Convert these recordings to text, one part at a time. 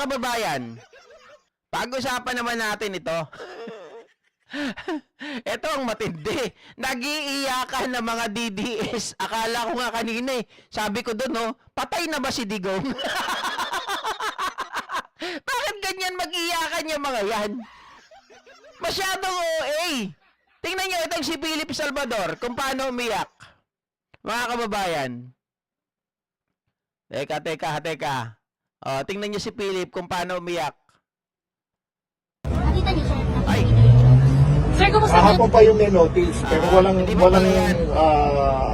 kababayan, pag-usapan naman natin ito. Ito ang matindi. Nag-iiyakan ng mga DDS. Akala ko nga kanina eh. Sabi ko doon, no, patay na ba si Digong? Bakit ganyan mag-iyakan yung mga yan? Masyadong OA. Tingnan nyo itong si Philip Salvador kung paano umiyak. Mga kababayan. Teka. O, tingnan nyo si Philip kung paano umiyak. Nakita niyo siya? Ay. Sir, kumusta Kahapon pa yung may notice, pero walang hindi mo pala yan.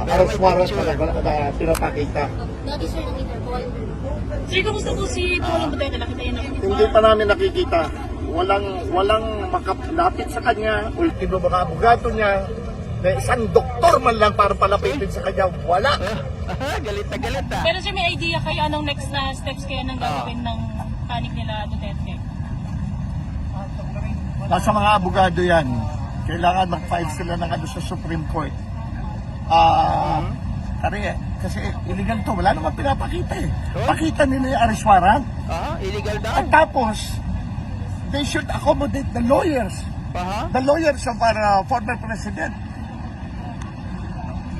arrest warrant picture. na pinapakita. Notice, sir, ng Interpol. Sir, kumusta po si Pangulong Duterte? Nakita niyo na? Hindi pa namin nakikita. Walang makalapit sa kanya. Ultimo mga abogado niya, na isang doktor man lang para palapitin sa kanya. Wala. Galit na galit ah. Pero sir, may idea kayo anong next na steps kaya nang gagawin ng panic nila Duterte? Nasa mga abogado yan. Kailangan mag-file sila ng ano sa Supreme Court. Kasi illegal to. Wala naman pinapakita eh. Pakita nila yung arrest warrant. Illegal daw. At tapos, they should accommodate the lawyers. The lawyers of our former president.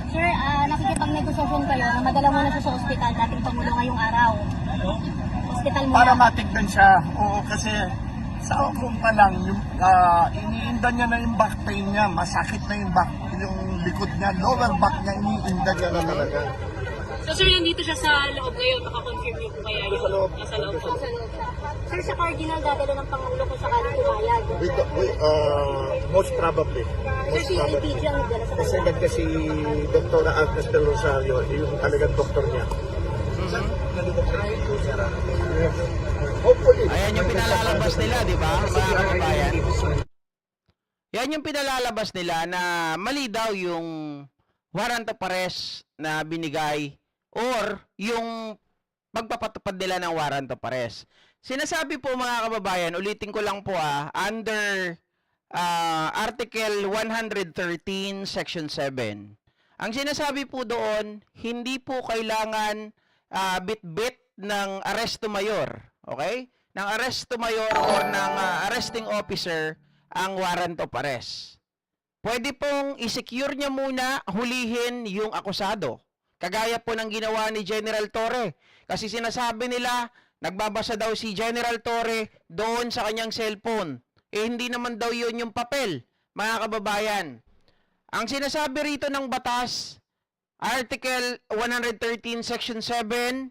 Sir, nakikipag-negosasyon kayo na madala muna siya sa ospital dating Pangulo ngayong araw. Hospital muna. Para matignan siya. Oo, kasi sa umpong pa lang, yung, iniinda niya na yung back pain niya. Masakit na yung likod niya. Lower back niya, iniinda niya na talaga. So sir, nandito siya sa loob ngayon, makakonfirm niyo po kaya yun? Nasa loob po. Sir, sa Cardinal, dadalo ng Pangulo kung sakaling pumayag. Most probably. Sir, si LPG ang nagdala sa Kasi kanya. nagka si Dr. Agnes Del Rosario, yung talagang doktor niya. Hopefully. Ayan yung pinalalabas nila, di ba? Mga kababayan. Yan yung pinalalabas nila na mali daw yung warrant of arrest na binigay or yung pagpapatupad nila ng warrant of arrest. Sinasabi po mga kababayan, ulitin ko lang po under Article 113, Section 7. Ang sinasabi po doon, hindi po kailangan bit-bit ng arresto mayor, okay? Ng arresto mayor or ng arresting officer ang warrant of arrest. Pwede pong i-secure niya muna, hulihin yung akusado. Kagaya po ng ginawa ni General Torre. Kasi sinasabi nila, nagbabasa daw si General Torre doon sa kanyang cellphone. Hindi naman daw yun yung papel, mga kababayan. Ang sinasabi rito ng batas, Article 113, Section 7,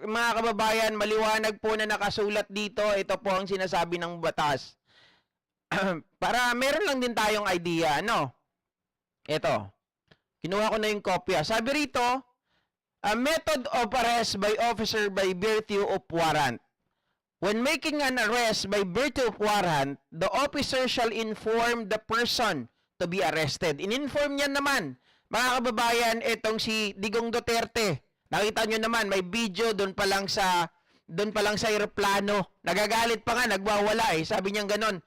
mga kababayan, maliwanag po na nakasulat dito, ito po ang sinasabi ng batas. Para meron lang din tayong idea, ano? Ito. Kinuha ko na yung kopya. Sabi rito, a method of arrest by officer by virtue of warrant. When making an arrest by virtue of warrant, the officer shall inform the person to be arrested. In-inform niya naman, mga kababayan, itong si Digong Duterte. Nakita nyo naman, may video doon pa lang sa aeroplano. Nagagalit pa nga, nagwawala eh. Sabi niya ganon.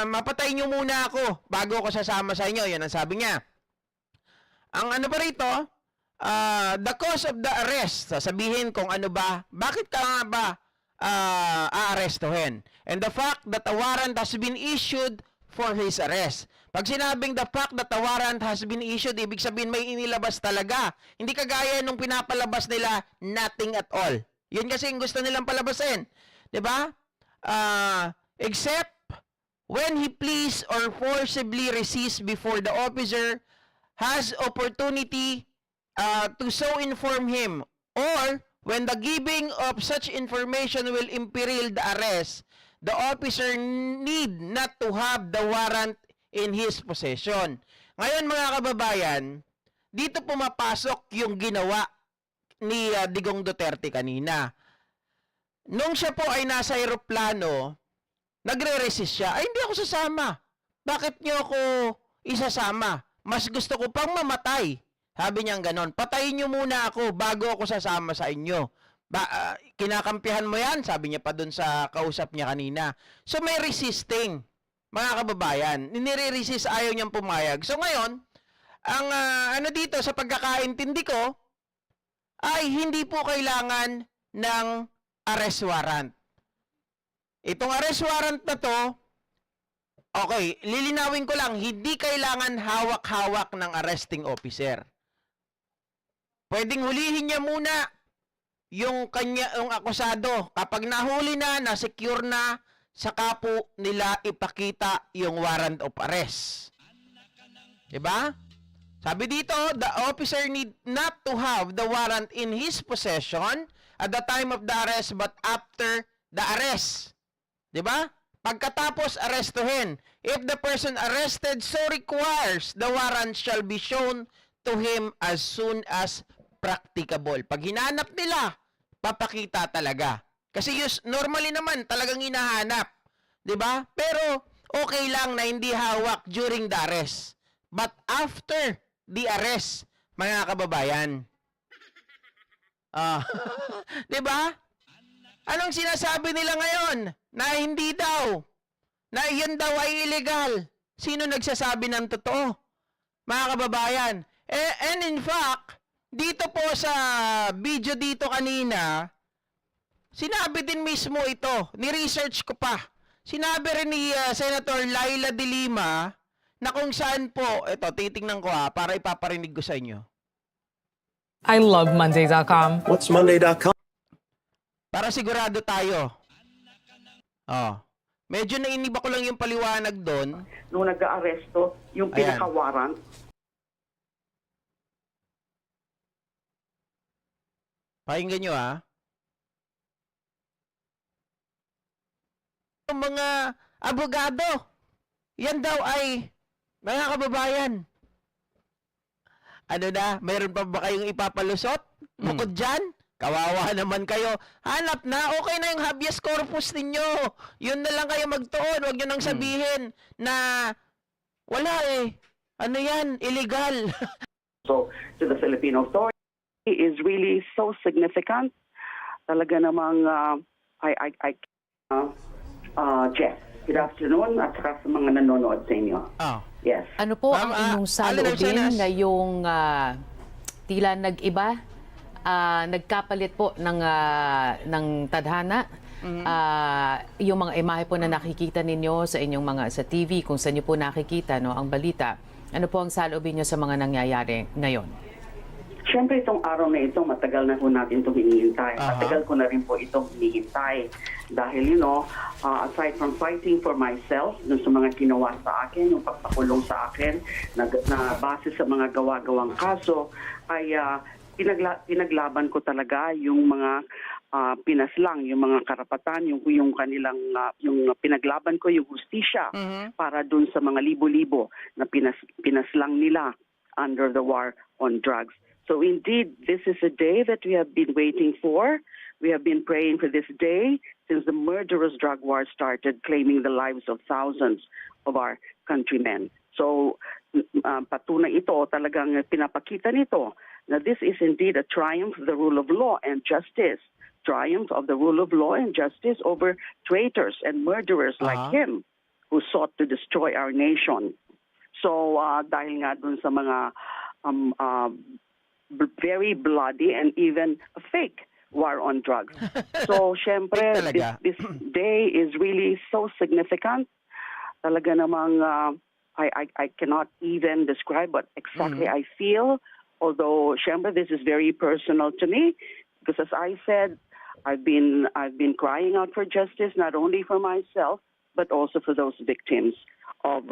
Mapatay nyo muna ako bago ako sasama sa inyo. Yan ang sabi niya. Ang ano pa rito, the cause of the arrest. Sasabihin kung ano ba, bakit ka nga ba aarestuhin? And the fact that a warrant has been issued for his arrest. Pag sinabing the fact that a warrant has been issued, ibig sabihin may inilabas talaga. Hindi kagaya nung pinapalabas nila, nothing at all. Yun kasi yung gusto nilang palabasin. Diba? Except when he please or forcibly resists before the officer has opportunity to so inform him, or when the giving of such information will imperil the arrest, the officer need not to have the warrant in his possession. Ngayon mga kababayan, dito pumapasok yung ginawa ni Digong Duterte kanina. Nung siya po ay nasa aeroplano, nagre-resist siya. Ay, hindi ako sasama. Bakit niyo ako isasama? Mas gusto ko pang mamatay. Sabi niya ganon. Patayin niyo muna ako bago ako sasama sa inyo. Kinakampihan mo yan? Sabi niya pa dun sa kausap niya kanina. So may resisting, mga kababayan. Nire-resist, ayaw niyang pumayag. So ngayon, ang ano dito sa pagkakaintindi ko, ay hindi po kailangan ng arrest warrant. Itong arrest warrant na to, okay, lilinawin ko lang, hindi kailangan hawak-hawak ng arresting officer. Pwedeng hulihin niya muna yung akusado. Kapag nahuli na, na-secure na, saka po nila ipakita yung warrant of arrest. Diba? Sabi dito, the officer need not to have the warrant in his possession at the time of the arrest but after the arrest. Diba? Pagkatapos arestuhin. If the person arrested so requires, the warrant shall be shown to him as soon as practicable. Pag hinanap nila, papakita talaga. Kasi normally naman talagang hinahanap, 'di ba? Pero okay lang na hindi hawak during the arrest. But after the arrest, mga kababayan. 'Di ba? Anong sinasabi nila ngayon? Na hindi daw. Na yun daw ay illegal. Sino nagsasabi ng totoo? Mga kababayan. And in fact, dito po sa video dito kanina, sinabi din mismo ito. Ni-research ko pa. Sinabi rin ni Senator Laila de Lima na kung saan po, ito, titingnan ko para ipaparinig ko sa inyo. I love Monday.com. What's Monday.com? Para sigurado tayo. Medyo nainiba ko lang yung paliwanag doon. Nung nag-aaresto, yung Ayan. pinaka-warrant, Pakinggan nyo Yung mga abogado, yan daw ay, mga kababayan, ano na, mayroon pa ba kayong ipapalusot? Bukod dyan, kawawa naman kayo. Hanap na, okay na yung habeas corpus ninyo. Yun na lang kayo magtuon. Huwag nyo nang sabihin na wala ano yan, illegal. so to the Filipino authority, is really so significant. Talaga namang, Jeff, good afternoon at saka sa mga nanonood sa inyo. Yes. Ano po Ma'am, ang inyong Allen saloobin Arsenas. ngayong tila nag-iba, nagkapalit po ng tadhana? Yung mga imahe po na nakikita ninyo sa inyong mga sa TV, kung saan niyo po nakikita ang balita. Ano po ang saloobin niyo sa mga nangyayari ngayon? Siyempre itong araw na ito, matagal na po natin itong hinihintay. Matagal ko na rin po itong hinihintay. Dahil, aside from fighting for myself, dun sa mga ginawa sa akin, yung pagpakulong sa akin, na base sa mga gawa-gawang kaso, ay pinaglaban ko talaga yung mga pinaslang, yung mga karapatan, yung kanilang, yung pinaglaban ko, yung hustisya, para dun sa mga libo-libo na pinaslang nila under the war on drugs. So indeed, this is a day that we have been waiting for. We have been praying for this day since the murderous drug war started claiming the lives of thousands of our countrymen. So patunay ito, talagang pinapakita nito na this is indeed a triumph of the rule of law and justice. Triumph of the rule of law and justice over traitors and murderers like him who sought to destroy our nation. So dahil nga dun sa mga very bloody and even a fake war on drugs. So, syempre, this day is really so significant. Talaga namang I cannot even describe what exactly I feel. Although, syempre, this is very personal to me because, as I said, I've been crying out for justice not only for myself but also for those victims of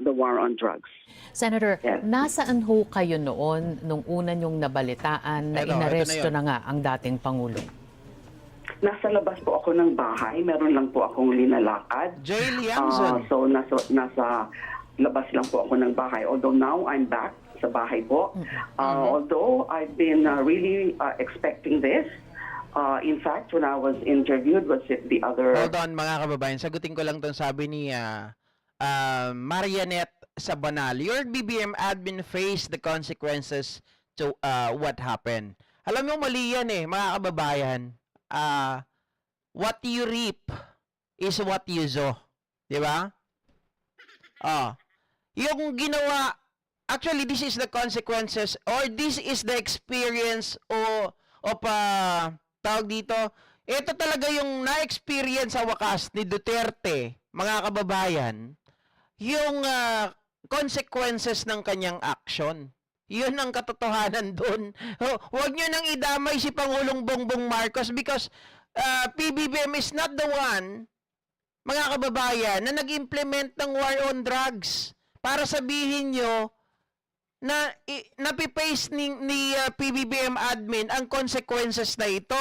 the war on drugs. Senator, nasaan ho kayo noon nung una niyong nabalitaan na inaresto na nga ang dating Pangulo? Nasa labas po ako ng bahay. Meron lang po akong linalakad. Jail Yangzon. So nasa labas lang po ako ng bahay. Although now I'm back sa bahay po. Although I've been really expecting this. In fact, when I was interviewed, was it the other... Hold on mga kababayan, sagutin ko lang itong sabi ni Marianette Sabanal. Your BBM admin faced the consequences to what happened. Alam mo, mali yan mga kababayan. What you reap is what you sow. Di ba? Yung ginawa, actually, this is the consequences or this is the experience of tawag dito, ito talaga yung na-experience sa wakas ni Duterte, mga kababayan, yung consequences ng kanyang action. Yun ang katotohanan doon. Huwag nyo nang idamay si Pangulong Bongbong Marcos because PBBM is not the one, mga kababayan, na nag-implement ng war on drugs para sabihin nyo na napipace ni PBBM admin ang consequences na ito.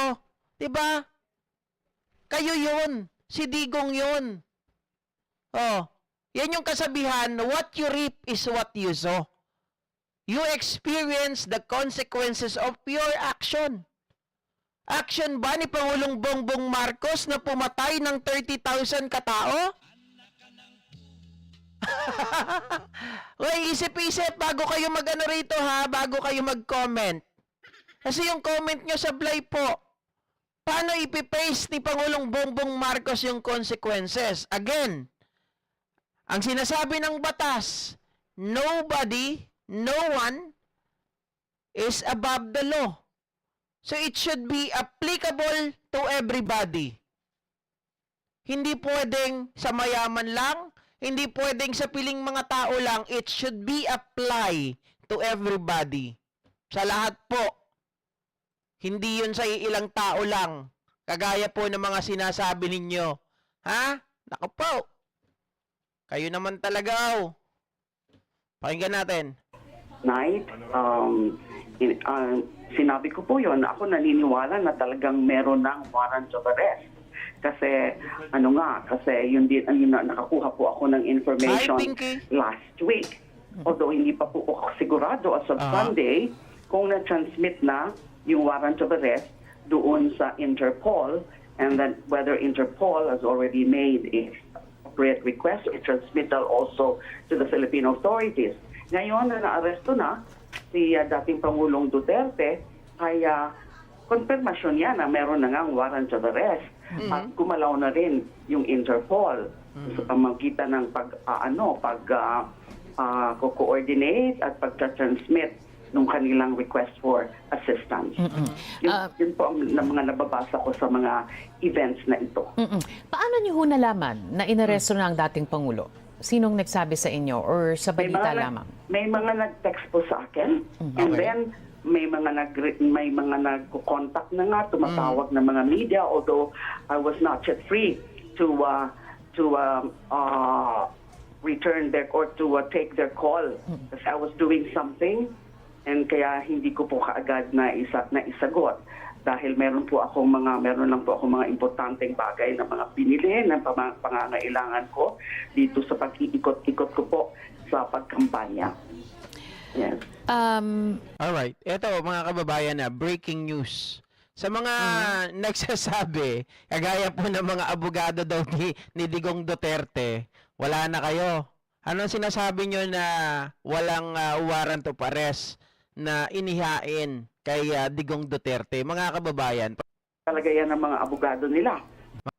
'Di ba? Kayo yun. Si Digong yun. Oh, yan yung kasabihan, what you reap is what you sow. You experience the consequences of your action. Action ba ni Pangulong Bongbong Marcos na pumatay ng 30,000 katao? Uy, isip-isip bago kayo mag-ano rito ha, bago kayo mag-comment. Kasi yung comment nyo sablay po. Paano ipipaste ni Pangulong Bongbong Marcos yung consequences? Again, ang sinasabi ng batas, nobody, no one is above the law. So it should be applicable to everybody. Hindi pwedeng sa mayaman lang, hindi pwedeng sa piling mga tao lang, it should be apply to everybody. Sa lahat po. Hindi yun sa ilang tao lang. Kagaya po ng mga sinasabi ninyo. Ha? Naku po. Kayo naman talaga. Oh. Pakinggan natin. Night, sinabi ko po yon, ako naniniwala na talagang meron ng warrant of arrest. Kasi, kasi yun din, nakakuha po ako ng information Hi, Pinky. last week. Although hindi pa po ako sigurado as of Sunday kung na-transmit na yung warrant of arrest doon sa Interpol, and then whether Interpol has already made a appropriate request for transmittal also to the Philippine authorities. Ngayon na naaresto na si dating Pangulong Duterte, ay konfirmasyon niya na meron na ngang warrant of arrest at gumalaw na rin yung Interpol sa pamamagitan ng co-coordinate at pagta-transmit ng kanilang request for assistance. Yun po ang mga nababasa ko sa mga events na ito. Paano niyo ho nalaman na inaresto na ang dating Pangulo? Sinong nagsabi sa inyo or sa balita lamang? May mga nag-text po sa akin, and then may mga nagko-contact na nga, tumatawag ng mga media, although I was not yet free to return their or to take their call kasi I was doing something. And kaya hindi ko po kaagad na isagot dahil meron lang po akong mga importanteng bagay na mga binili ng pangangailangan ko dito sa pag-iikot-ikot ko po sa pagkampanya. Yes. Alright. Ito, mga kababayan na, breaking news. Sa mga nagsasabi, kagaya po ng mga abogado daw ni Digong Duterte, wala na kayo. Anong sinasabi nyo na walang warrant of arrest na inihain kay Digong Duterte? Mga kababayan. Talaga yan ang mga abogado nila.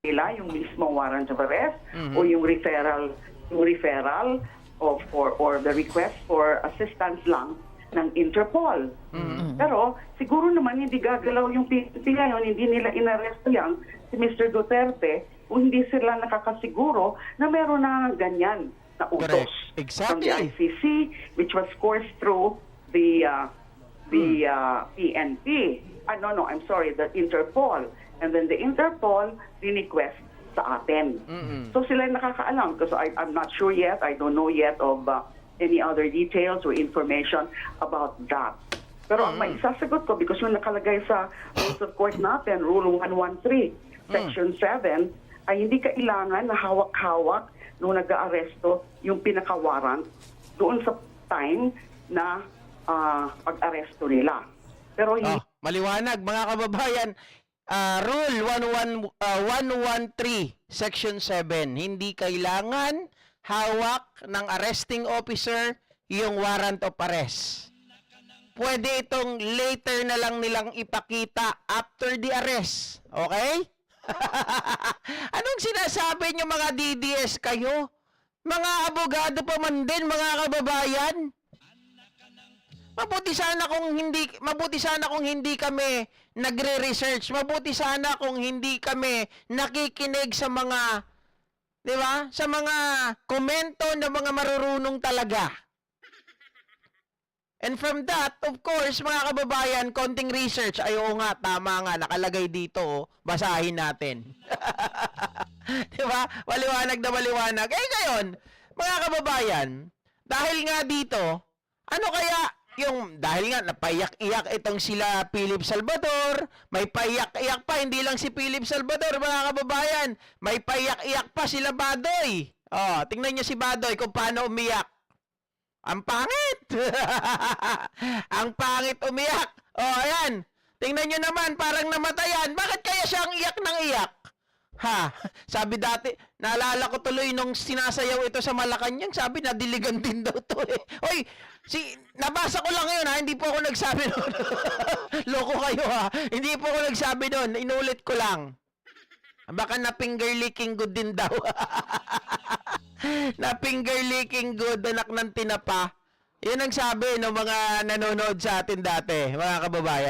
Yung mismo warrant of arrest o yung referral or the request for assistance lang ng Interpol. Pero siguro naman hindi gagalaw yung PNP ngayon, hindi nila inaresto yan si Mr. Duterte kung hindi sila nakakasiguro na meron na ganyan na utos. Correct. Exactly. From the ICC, which was coursed through the PNP. The Interpol. And then the Interpol request sa atin. So sila nakakaalam because I'm not sure yet, I don't know yet of any other details or information about that. Pero ang maisasagot ko, because yung nakalagay sa Rules of Court natin, Rule 113, Section 7, ay hindi kailangan na hawak-hawak nung nag-aaresto yung pinaka-warrant doon sa time na pag-aresto nila. Pero maliwanag, mga kababayan. Rule 113, Section 7, hindi kailangan hawak ng arresting officer yung warrant of arrest. Pwede itong later na lang nilang ipakita after the arrest. Okay? Anong sinasabi nyo mga DDS kayo? Mga abogado pa man din, mga kababayan? Mabuti sana kung hindi kami nagre-research. Mabuti sana kung hindi kami nakikinig sa mga, 'di ba? Sa mga komento ng mga marurunong talaga. And from that, of course, mga kababayan, konting research. Ay, oo nga, tama nga, nakalagay dito, oh. Basahin natin. Di ba? Maliwanag na maliwanag. Eh, ngayon, mga kababayan, dahil nga dito, ano kaya dahil nga napaiyak-iyak itong sila Philip Salvador, may paiyak-iyak pa, hindi lang si Philip Salvador, mga kababayan, may paiyak-iyak pa sila Badoy. Oh, tingnan niyo si Badoy kung paano umiyak. Ang pangit! Ang pangit umiyak. Oh, ayan. Tingnan nyo naman, parang namatayan. Bakit kaya siya ang iyak ng iyak? Ha? Sabi dati, naalala ko tuloy nung sinasayaw ito sa Malacanang, sabi nadiligan din daw to eh. Oy, nabasa ko lang ngayon ha, hindi po ako nagsabi doon. Loko kayo ha. Hindi po ako nagsabi doon, inulit ko lang. Baka na finger licking good din daw. Na finger licking good, anak ng tinapa. Yun ang sabi ng mga nanonood sa atin dati, mga kababayan.